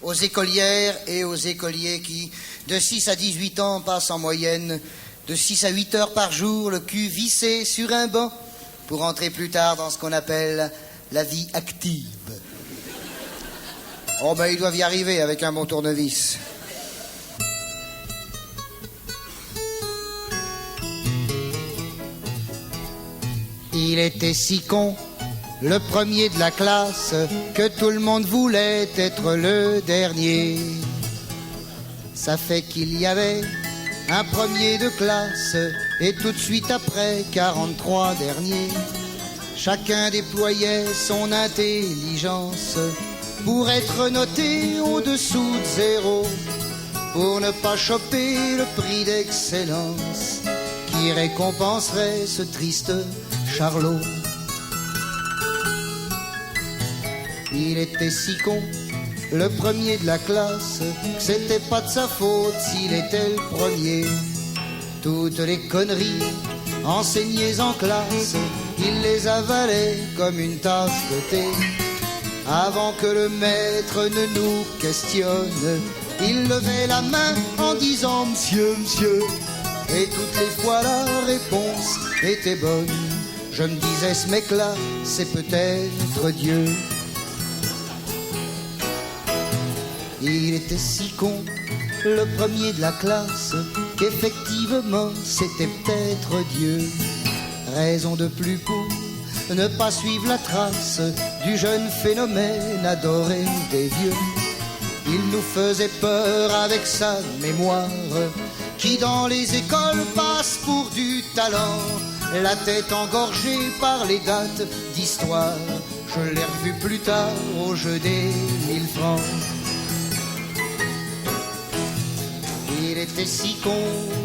aux écolières et aux écoliers qui, de 6 à 18 ans, passent en moyenne de 6 à 8 heures par jour, le cul vissé sur un banc, pour entrer plus tard dans ce qu'on appelle la vie active. Oh ben, ils doivent y arriver avec un bon tournevis. Il était si con, le premier de la classe, que tout le monde voulait être le dernier. Ça fait qu'il y avait un premier de classe, et tout de suite après, 43 derniers. Chacun déployait son intelligence pour être noté au-dessous de zéro, pour ne pas choper le prix d'excellence qui récompenserait ce triste Charlot. Il était si con, le premier de la classe, que c'était pas de sa faute s'il était le premier. Toutes les conneries enseignées en classe, il les avalait comme une tasse de thé. Avant que le maître ne nous questionne, il levait la main en disant « Monsieur, monsieur ». Et toutes les fois la réponse était bonne. Je me disais, ce mec-là, c'est peut-être Dieu. Il était si con, le premier de la classe, qu'effectivement, c'était peut-être Dieu. Raison de plus pour ne pas suivre la trace du jeune phénomène adoré des vieux. Il nous faisait peur avec sa mémoire, qui dans les écoles passe pour du talent, la tête engorgée par les dates d'histoire. Je l'ai revu plus tard au jeu des 1000 francs. Il était si con,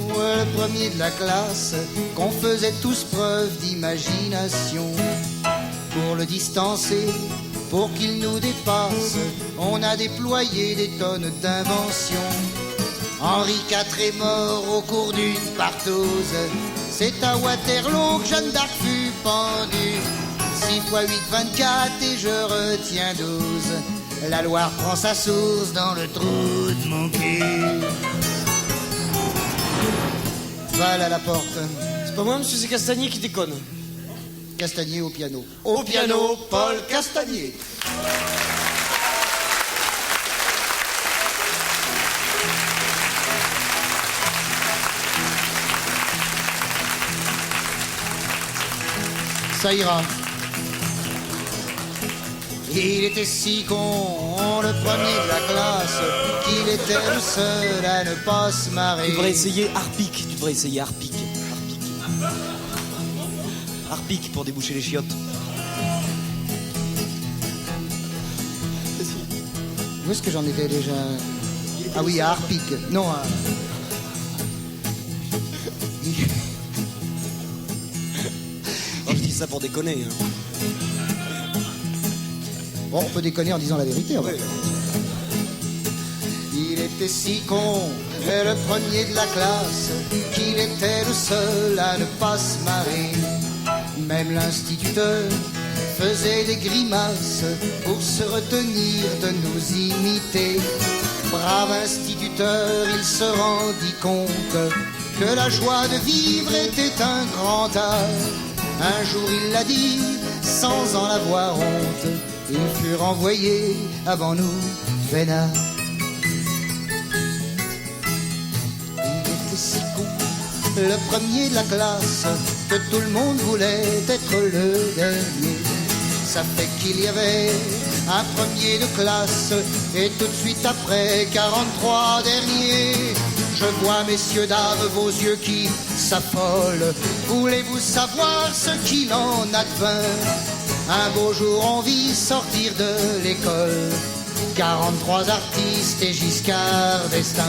le premier de la classe, qu'on faisait tous preuve d'imagination. Pour le distancer, pour qu'il nous dépasse, on a déployé des tonnes d'inventions. Henri IV est mort au cours d'une partouze. C'est à Waterloo que Jeanne d'Arc fut pendue. 6 x 8, 24 et je retiens 12. La Loire prend sa source dans le trou de mon cul. Val à la porte. C'est pas moi, monsieur, c'est Castagnier qui déconne. Castagnier au piano. Au piano, Paul Castagnier. Ça ira. Il était si con, le premier de la classe, qu'il était le seul à ne pas se marrer. Tu devrais essayer Harpic, Harpic. Harpic pour déboucher les chiottes. Où est-ce que j'en étais déjà? Ah oui, à Harpic. Non, à... Oh, je dis ça pour déconner. Hein. Bon, on peut déconner en disant la vérité. Oui. Il était si con, le premier de la classe, qu'il était le seul à ne pas se marrer. Même l'instituteur faisait des grimaces pour se retenir de nous imiter. Brave instituteur, il se rendit compte que la joie de vivre était un grand art. Un jour il l'a dit, sans en avoir honte, il fut renvoyé avant nous, vénard. Il était si con, le premier de la classe, que tout le monde voulait être le dernier. Ça fait qu'il y avait un premier de classe, et tout de suite après, 43 derniers. Je vois, messieurs, dames, vos yeux qui s'affolent. Voulez-vous savoir ce qu'il en advint? Un beau jour, on vit sortir de l'école 43 artistes et Giscard d'Estaing.